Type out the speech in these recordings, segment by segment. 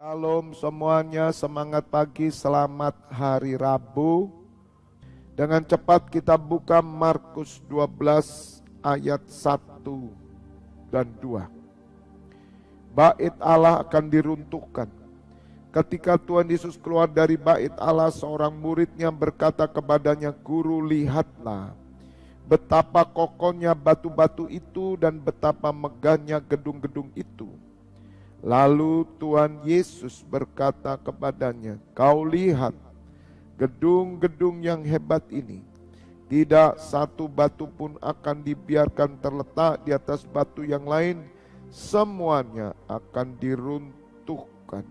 Shalom semuanya, semangat pagi, selamat hari Rabu. Dengan cepat kita buka Markus 12 ayat 1 dan 2. Bait Allah akan diruntuhkan. Ketika Tuhan Yesus keluar dari bait Allah, seorang muridnya berkata kepadanya, "Guru, lihatlah betapa kokohnya batu-batu itu dan betapa megahnya gedung-gedung itu." Lalu Tuhan Yesus berkata kepadanya, "Kau lihat gedung-gedung yang hebat ini. Tidak satu batu pun akan dibiarkan terletak di atas batu yang lain. Semuanya akan diruntuhkan."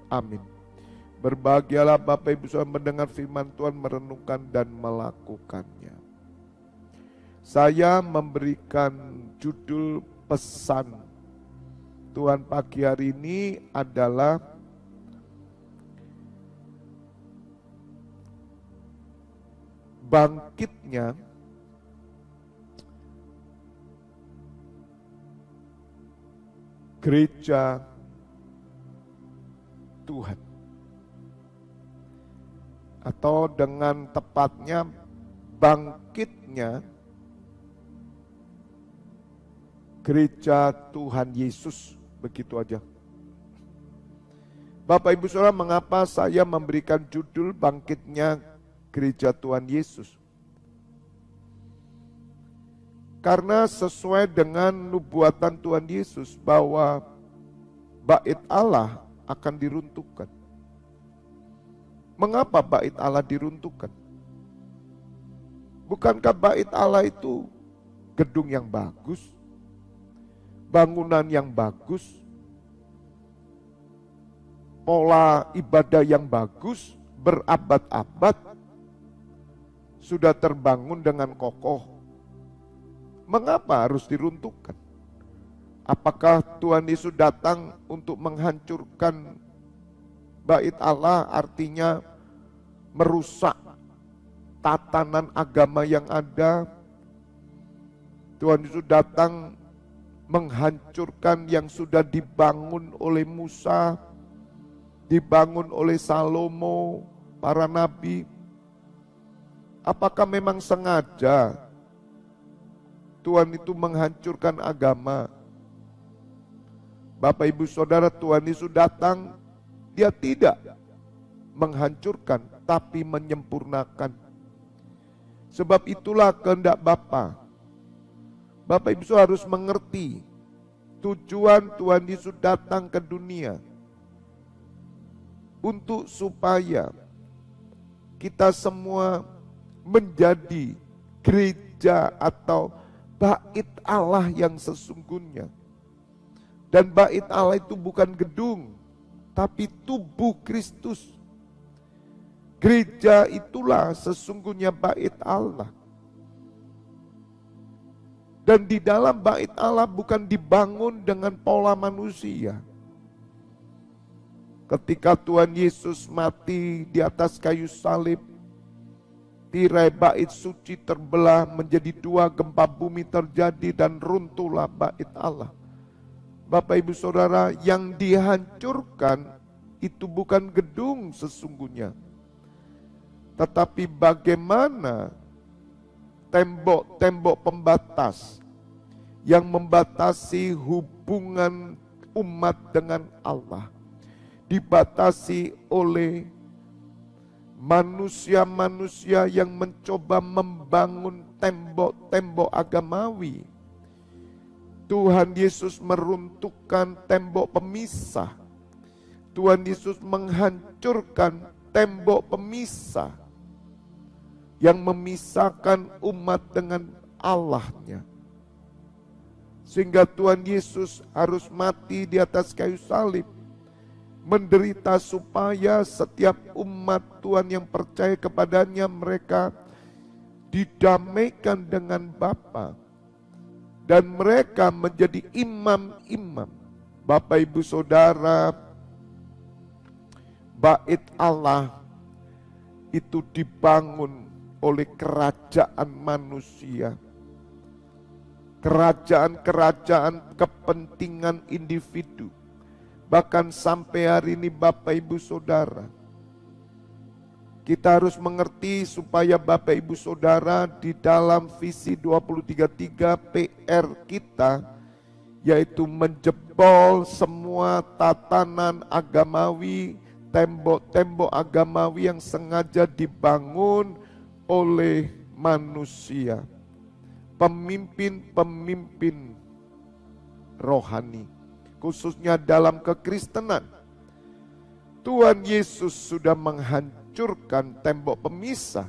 Amin. Berbahagialah Bapak Ibu Saudara mendengar firman Tuhan, merenungkan dan melakukannya. Saya memberikan judul pesan Tuhan pagi hari ini adalah bangkitnya gereja Tuhan, atau dengan tepatnya bangkitnya gereja Tuhan Yesus. Begitu aja. Bapak Ibu Saudara, mengapa saya memberikan judul bangkitnya gereja Tuhan Yesus? Karena sesuai dengan nubuatan Tuhan Yesus bahwa bait Allah akan diruntuhkan. Mengapa bait Allah diruntuhkan? Bukankah bait Allah itu gedung yang bagus, bangunan yang bagus, pola ibadah yang bagus, berabad-abad, sudah terbangun dengan kokoh? Mengapa harus diruntuhkan? Apakah Tuhan Yesus datang untuk menghancurkan bait Allah, artinya merusak tatanan agama yang ada? Tuhan Yesus datang menghancurkan yang sudah dibangun oleh Musa, dibangun oleh Salomo, para nabi? Apakah memang sengaja Tuhan itu menghancurkan agama? Bapak Ibu Saudara, Tuhan Yesus datang, Dia tidak menghancurkan, tapi menyempurnakan. Sebab itulah kehendak Bapa. Bapak Ibu Saudara harus mengerti tujuan Tuhan Yesus datang ke dunia untuk supaya kita semua menjadi gereja atau bait Allah yang sesungguhnya. Dan bait Allah itu bukan gedung, tapi tubuh Kristus. Gereja itulah sesungguhnya bait Allah. Dan di dalam bait Allah bukan dibangun dengan pola manusia. Ketika Tuhan Yesus mati di atas kayu salib, tirai bait suci terbelah menjadi dua, gempa bumi terjadi dan runtuhlah bait Allah. Bapak Ibu Saudara, yang dihancurkan itu bukan gedung sesungguhnya, tetapi bagaimana tembok-tembok pembatas yang membatasi hubungan umat dengan Allah, dibatasi oleh manusia-manusia yang mencoba membangun tembok-tembok agamawi. Tuhan Yesus meruntuhkan tembok pemisah. Tuhan Yesus menghancurkan tembok pemisah yang memisahkan umat dengan Allah-Nya. Sehingga Tuhan Yesus harus mati di atas kayu salib, menderita supaya setiap umat Tuhan yang percaya kepadanya, mereka didamaikan dengan Bapa, dan mereka menjadi imam-imam. Bapak Ibu Saudara, bait Allah itu dibangun oleh kerajaan manusia. Kerajaan-kerajaan kepentingan individu. Bahkan sampai hari ini Bapak Ibu Saudara, kita harus mengerti supaya Bapak Ibu Saudara di dalam visi 2033 PR kita, yaitu menjebol semua tatanan agamawi, tembok-tembok agamawi yang sengaja dibangun oleh manusia. Pemimpin-pemimpin rohani, khususnya dalam kekristenan. Tuhan Yesus sudah menghancurkan tembok pemisah.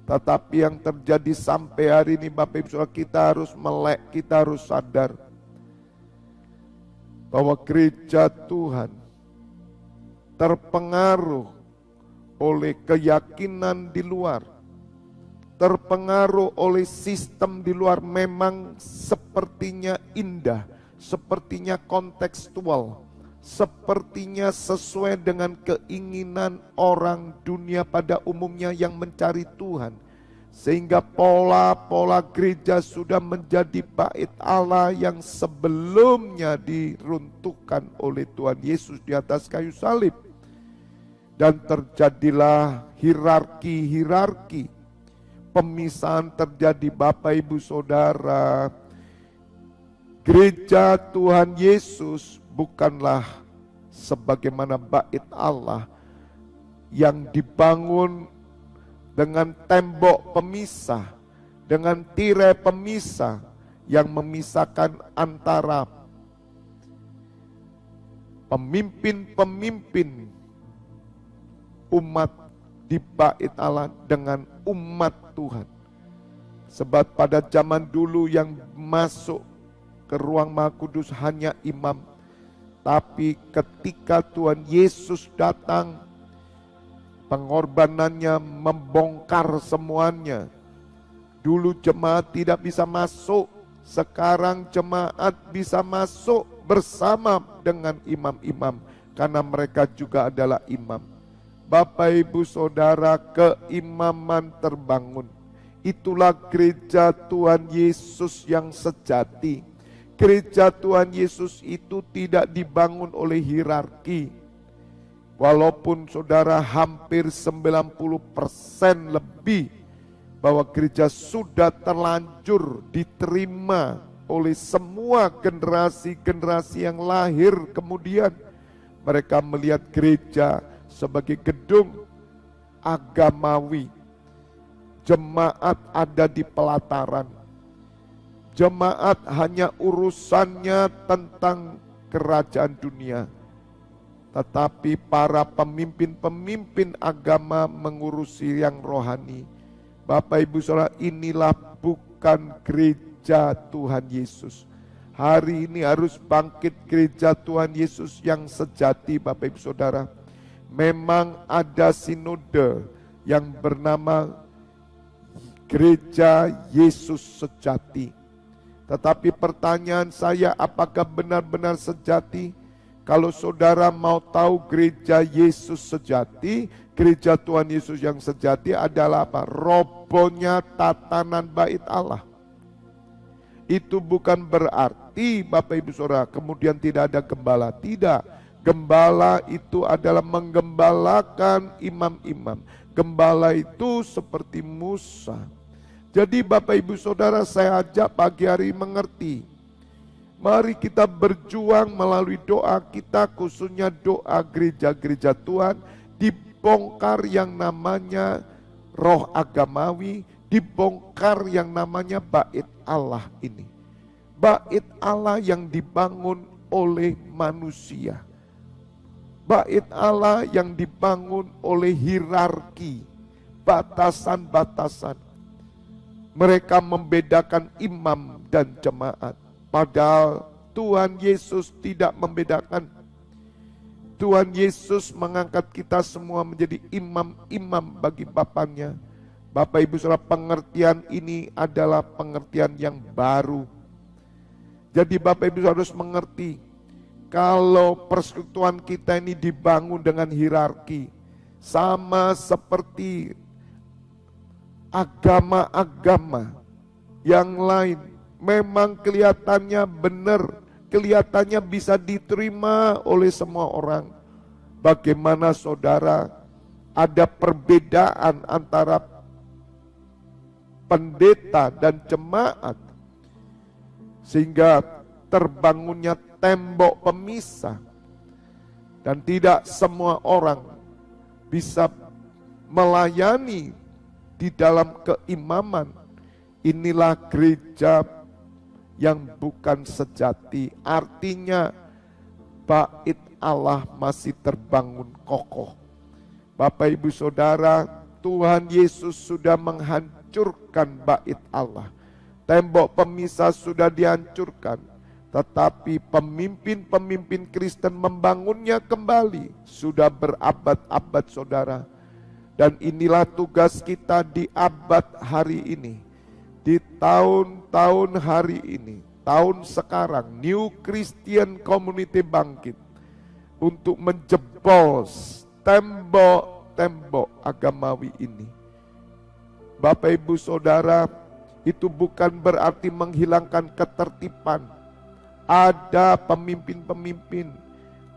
Tetapi yang terjadi sampai hari ini Bapak Ibu Saudara, kita harus melek, kita harus sadar bahwa gereja Tuhan terpengaruh oleh keyakinan di luar, terpengaruh oleh sistem di luar. Memang sepertinya indah, sepertinya kontekstual, sepertinya sesuai dengan keinginan orang dunia pada umumnya yang mencari Tuhan. Sehingga pola-pola gereja sudah menjadi bait Allah yang sebelumnya diruntuhkan oleh Tuhan Yesus di atas kayu salib. Dan terjadilah hierarki-hierarki. Pemisahan terjadi Bapak Ibu Saudara. Gereja Tuhan Yesus bukanlah sebagaimana bait Allah yang dibangun dengan tembok pemisah, dengan tirai pemisah yang memisahkan antara pemimpin-pemimpin umat di bait Allah dengan umat Tuhan. Sebab pada zaman dulu yang masuk ke ruang Maha Kudus hanya imam. Tapi ketika Tuhan Yesus datang, pengorbanannya membongkar semuanya. Dulu jemaat tidak bisa masuk, sekarang jemaat bisa masuk bersama dengan imam-imam, karena mereka juga adalah imam. Bapak Ibu Saudara, keimaman terbangun. Itulah gereja Tuhan Yesus yang sejati. Gereja Tuhan Yesus itu tidak dibangun oleh hierarki. Walaupun saudara hampir 90% lebih bahwa gereja sudah terlanjur diterima oleh semua generasi-generasi yang lahir kemudian. Mereka melihat gereja sebagai gedung agamawi. Jemaat ada di pelataran. Jemaat hanya urusannya tentang kerajaan dunia. Tetapi para pemimpin-pemimpin agama mengurusi yang rohani. Bapak Ibu Saudara, inilah bukan gereja Tuhan Yesus. Hari ini harus bangkit gereja Tuhan Yesus yang sejati Bapak Ibu Saudara. Memang ada sinode yang bernama Gereja Yesus Sejati. Tetapi pertanyaan saya, apakah benar-benar sejati? Kalau saudara mau tahu gereja Yesus sejati, gereja Tuhan Yesus yang sejati adalah apa? Robohnya tatanan bait Allah. Itu bukan berarti Bapak Ibu Saudara kemudian tidak ada gembala. Tidak. Gembala itu adalah menggembalakan imam-imam. Gembala itu seperti Musa. Jadi Bapak Ibu Saudara, saya ajak pagi hari mengerti. Mari kita berjuang melalui doa kita, khususnya doa gereja-gereja Tuhan, dibongkar yang namanya roh agamawi, dibongkar yang namanya bait Allah ini. Bait Allah yang dibangun oleh manusia. Bait Allah yang dibangun oleh hierarki, batasan-batasan. Mereka membedakan imam dan jemaat. Padahal Tuhan Yesus tidak membedakan. Tuhan Yesus mengangkat kita semua menjadi imam-imam bagi Bapaknya. Bapak Ibu Saudara, pengertian ini adalah pengertian yang baru. Jadi Bapak Ibu Saudara harus mengerti, kalau persekutuan kita ini dibangun dengan hierarki, sama seperti agama-agama yang lain. Memang kelihatannya benar kelihatannya bisa diterima oleh semua orang. Bagaimana saudara ada perbedaan antara pendeta dan jemaat, sehingga terbangunnya tembok pemisah, dan tidak semua orang bisa melayani di dalam keimaman. Inilah gereja yang bukan sejati. Artinya bait Allah masih terbangun kokoh. Bapak Ibu Saudara, Tuhan Yesus sudah menghancurkan bait Allah. Tembok pemisah sudah dihancurkan, tetapi pemimpin-pemimpin Kristen membangunnya kembali. Sudah berabad-abad saudara. Dan inilah tugas kita di abad hari ini. Di tahun-tahun hari ini, tahun sekarang, New Christian Community bangkit untuk menjebol tembok-tembok agamawi ini. Bapak Ibu Saudara, itu bukan berarti menghilangkan ketertiban. Ada pemimpin-pemimpin,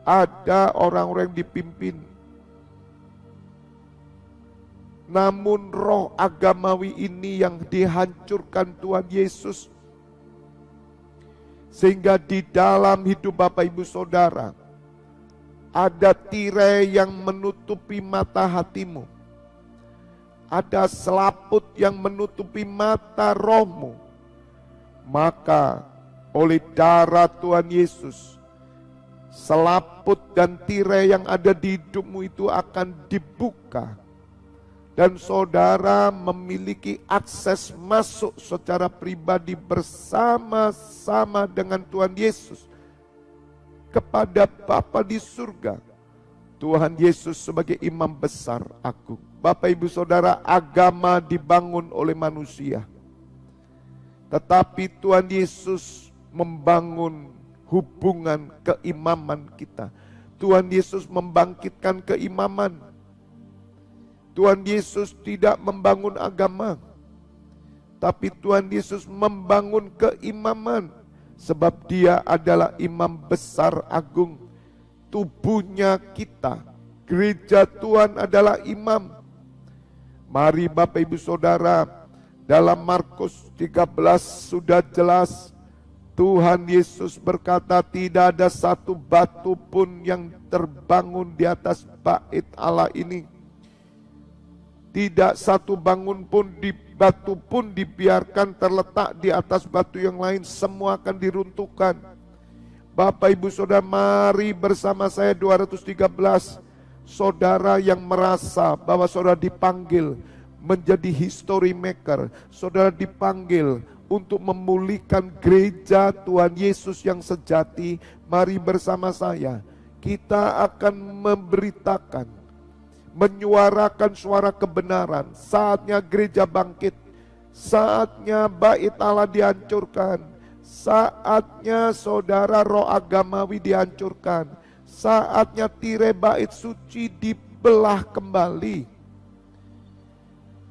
ada orang-orang yang dipimpin. Namun roh agamawi ini yang dihancurkan Tuhan Yesus. Sehingga di dalam hidup Bapak Ibu Saudara, ada tirai yang menutupi mata hatimu. Ada selaput yang menutupi mata rohmu. Maka oleh darah Tuhan Yesus, selaput dan tirai yang ada di hidupmu itu akan dibuka. Dan saudara memiliki akses masuk secara pribadi bersama-sama dengan Tuhan Yesus kepada Bapa di surga. Tuhan Yesus sebagai imam besar agung. Bapak Ibu Saudara, agama dibangun oleh manusia. Tetapi Tuhan Yesus membangun hubungan keimaman kita. Tuhan Yesus membangkitkan keimaman. Tuhan Yesus tidak membangun agama, tapi Tuhan Yesus membangun keimaman. Sebab dia adalah imam besar agung. Tubuhnya kita, gereja Tuhan adalah imam. Mari Bapak Ibu Saudara, dalam Markus 13 sudah jelas. Tuhan Yesus berkata tidak ada satu batu pun yang terbangun di atas bait Allah ini. Tidak satu batu pun dibiarkan terletak di atas batu yang lain, semua akan diruntuhkan. Bapak Ibu Saudara, mari bersama saya 213 saudara yang merasa bahwa saudara dipanggil menjadi history maker. Saudara dipanggil untuk memulihkan gereja Tuhan Yesus yang sejati. Mari bersama saya, kita akan memberitakan, menyuarakan suara kebenaran. Saatnya gereja bangkit, saatnya bait Allah dihancurkan, saatnya saudara roh agamawi dihancurkan, saatnya tirai bait suci dibelah kembali.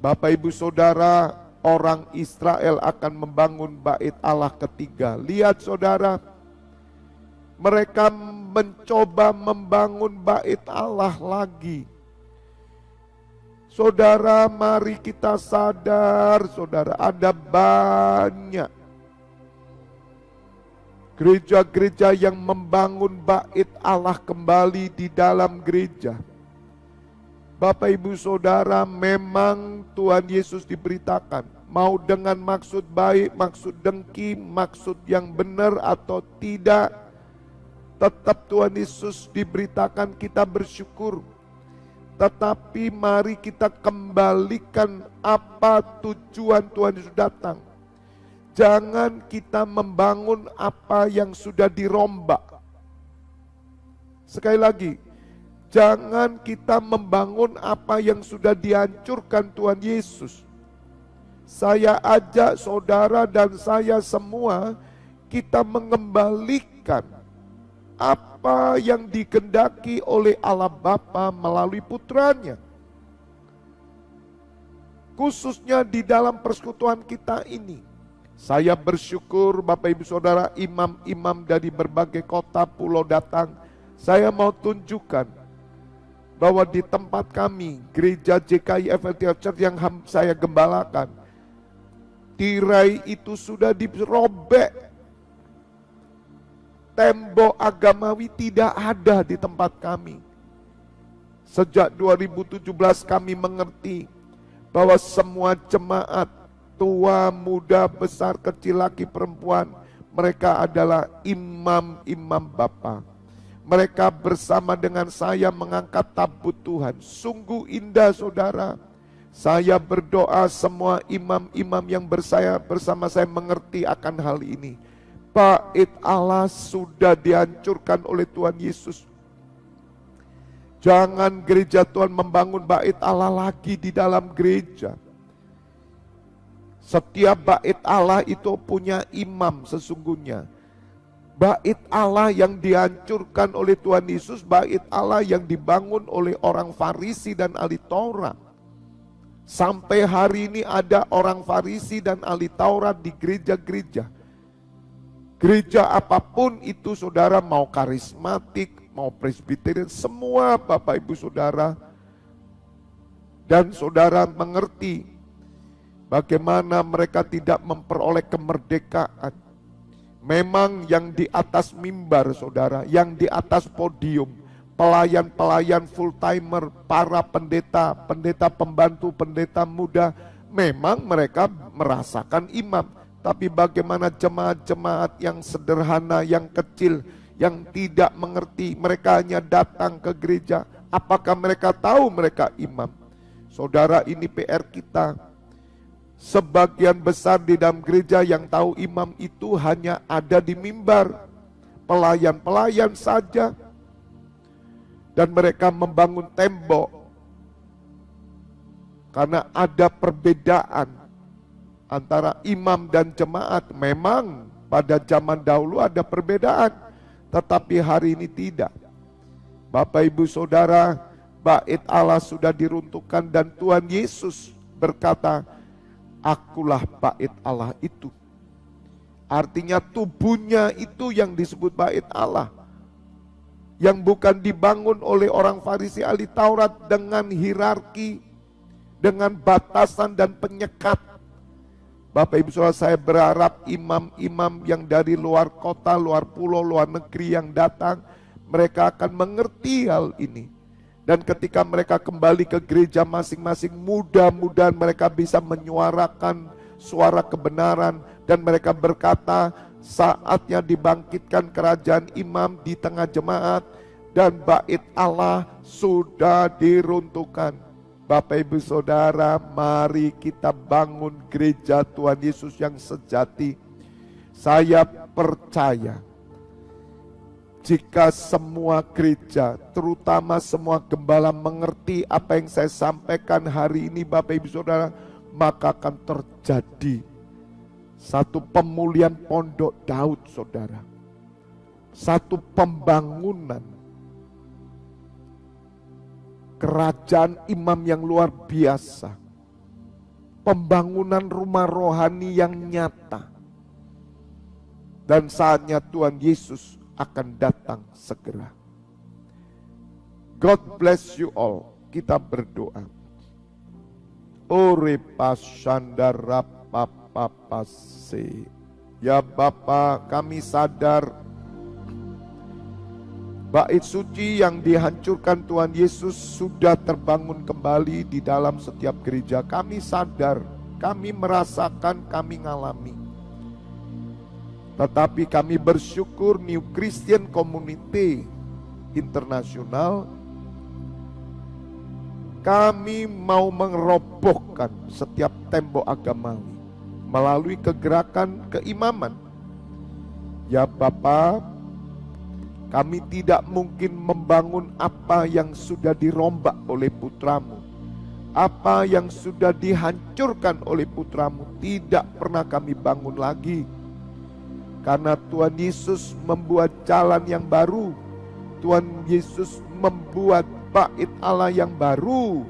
Bapak Ibu Saudara, orang Israel akan membangun bait Allah ketiga. Lihat saudara, mereka mencoba membangun bait Allah lagi. Saudara, mari kita sadar, saudara, ada banyak gereja-gereja yang membangun bait Allah kembali di dalam gereja. Bapak Ibu Saudara, memang Tuhan Yesus diberitakan, mau dengan maksud baik, maksud dengki, maksud yang benar atau tidak, tetap Tuhan Yesus diberitakan kita bersyukur. Tetapi mari kita kembalikan apa tujuan Tuhan Yesus datang. Jangan kita membangun apa yang sudah dirombak. Sekali lagi, jangan kita membangun apa yang sudah dihancurkan Tuhan Yesus. Saya ajak saudara dan saya semua, kita mengembalikan apa yang dikehendaki oleh Allah Bapa melalui putranya. Khususnya di dalam persekutuan kita ini. Saya bersyukur Bapak Ibu Saudara, imam-imam dari berbagai kota pulau datang. Saya mau tunjukkan bahwa di tempat kami, gereja JKI FLTR Church yang saya gembalakan, tirai itu sudah dirobek. Tembok agamawi tidak ada di tempat kami. Sejak 2017 kami mengerti bahwa semua jemaat, tua, muda, besar, kecil, laki, perempuan, mereka adalah imam-imam Bapa. Mereka bersama dengan saya mengangkat tabut Tuhan. Sungguh indah saudara. Saya berdoa semua imam-imam yang bersama saya mengerti akan hal ini. Bait Allah sudah dihancurkan oleh Tuhan Yesus. Jangan gereja Tuhan membangun bait Allah lagi di dalam gereja. Setiap bait Allah itu punya imam sesungguhnya. Bait Allah yang dihancurkan oleh Tuhan Yesus, bait Allah yang dibangun oleh orang Farisi dan ahli Taurat. Sampai hari ini ada orang Farisi dan ahli Taurat di gereja-gereja. Gereja apapun itu saudara, mau karismatik, mau presbiterian, semua Bapak Ibu Saudara dan saudara mengerti bagaimana mereka tidak memperoleh kemerdekaan. Memang yang di atas mimbar saudara, yang di atas podium, pelayan-pelayan full timer, para pendeta, pendeta pembantu, pendeta muda, memang mereka merasakan imam. Tapi bagaimana jemaat-jemaat yang sederhana, yang kecil, yang tidak mengerti, mereka hanya datang ke gereja. Apakah mereka tahu mereka imam? Saudara, ini PR kita. Sebagian besar di dalam gereja yang tahu imam itu hanya ada di mimbar. Pelayan-pelayan saja. Dan mereka membangun tembok. Karena ada perbedaan antara imam dan jemaat. Memang pada zaman dahulu ada perbedaan. Tetapi hari ini tidak. Bapak Ibu Saudara, bait Allah sudah diruntuhkan dan Tuhan Yesus berkata, akulah bait Allah itu. Artinya tubuhnya itu yang disebut bait Allah. Yang bukan dibangun oleh orang Farisi ahli Taurat dengan hierarki, dengan batasan dan penyekat. Bapak Ibu Saudara, saya berharap imam-imam yang dari luar kota, luar pulau, luar negeri yang datang, mereka akan mengerti hal ini. Dan ketika mereka kembali ke gereja masing-masing, mudah-mudahan mereka bisa menyuarakan suara kebenaran. Dan mereka berkata, saatnya dibangkitkan kerajaan imam di tengah jemaat. Dan bait Allah sudah diruntuhkan. Bapak Ibu Saudara, mari kita bangun gereja Tuhan Yesus yang sejati. Saya percaya jika semua gereja, terutama semua gembala mengerti apa yang saya sampaikan hari ini Bapak Ibu Saudara, maka akan terjadi satu pemulihan pondok Daud saudara. Satu pembangunan kerajaan imam yang luar biasa. Pembangunan rumah rohani yang nyata. Dan saatnya Tuhan Yesus akan datang segera. God bless you all. Kita berdoa. Ore pasandara papapase. Ya Bapa, kami sadar bait suci yang dihancurkan Tuhan Yesus sudah terbangun kembali di dalam setiap gereja. Kami sadar, kami merasakan, kami ngalami. Tetapi kami bersyukur New Christian Community Internasional, kami mau merobohkan setiap tembok agamawi melalui kegerakan keimaman. Ya Bapa, kami tidak mungkin membangun apa yang sudah dirombak oleh putramu. Apa yang sudah dihancurkan oleh putramu tidak pernah kami bangun lagi. Karena Tuhan Yesus membuat jalan yang baru. Tuhan Yesus membuat bait Allah yang baru.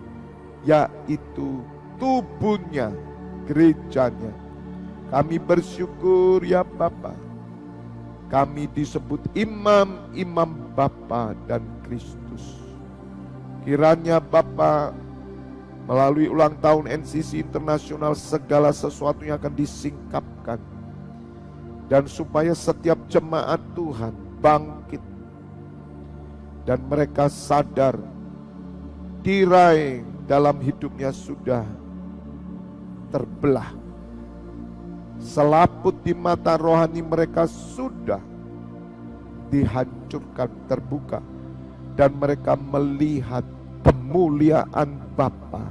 Yaitu tubuhnya, gerejanya. Kami bersyukur ya Bapa. Kami disebut imam-imam Bapa dan Kristus. Kiranya Bapa melalui ulang tahun NCC Internasional segala sesuatu yang akan disingkapkan. Dan supaya setiap jemaat Tuhan bangkit. Dan mereka sadar tirai dalam hidupnya sudah terbelah. Selaput di mata rohani mereka sudah dihancurkan, terbuka. Dan mereka melihat kemuliaan Bapa.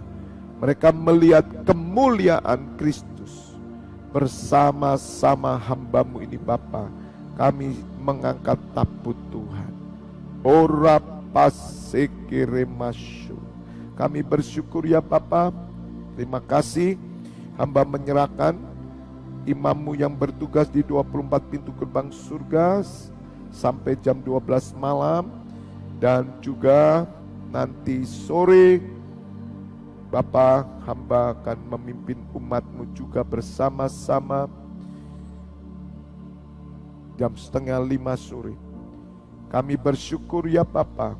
Mereka melihat kemuliaan Kristus. Bersama-sama hamba-Mu ini Bapa, kami mengangkat tabut Tuhan. Ora pasekere masyu. Kami bersyukur ya Bapa. Terima kasih. Hamba menyerahkan imam-Mu yang bertugas di 24 pintu gerbang surga sampai jam 12 malam. Dan juga nanti sore Bapa, hamba akan memimpin umat-Mu juga bersama-sama jam 4:30 sore. Kami bersyukur ya Bapa,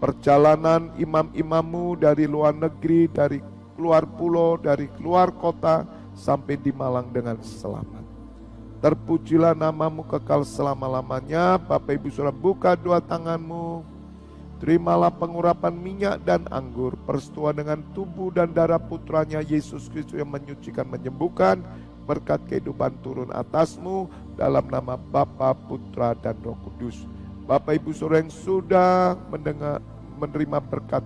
perjalanan imam-imam-Mu dari luar negeri, dari luar pulau, dari luar kota, sampai di Malang dengan selamat. Terpujilah nama-Mu kekal selama-lamanya. Bapak Ibu Saudara, buka dua tangan-Mu. Terimalah pengurapan minyak dan anggur, persetujuan dengan tubuh dan darah putranya Yesus Kristus yang menyucikan, menyembuhkan. Berkat kehidupan turun atas-Mu dalam nama Bapa, Putra, dan Roh Kudus. Bapak Ibu Saudara yang sudah menerima berkat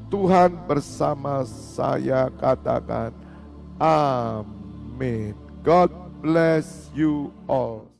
Tuhan bersama saya, katakan amin. God bless you all.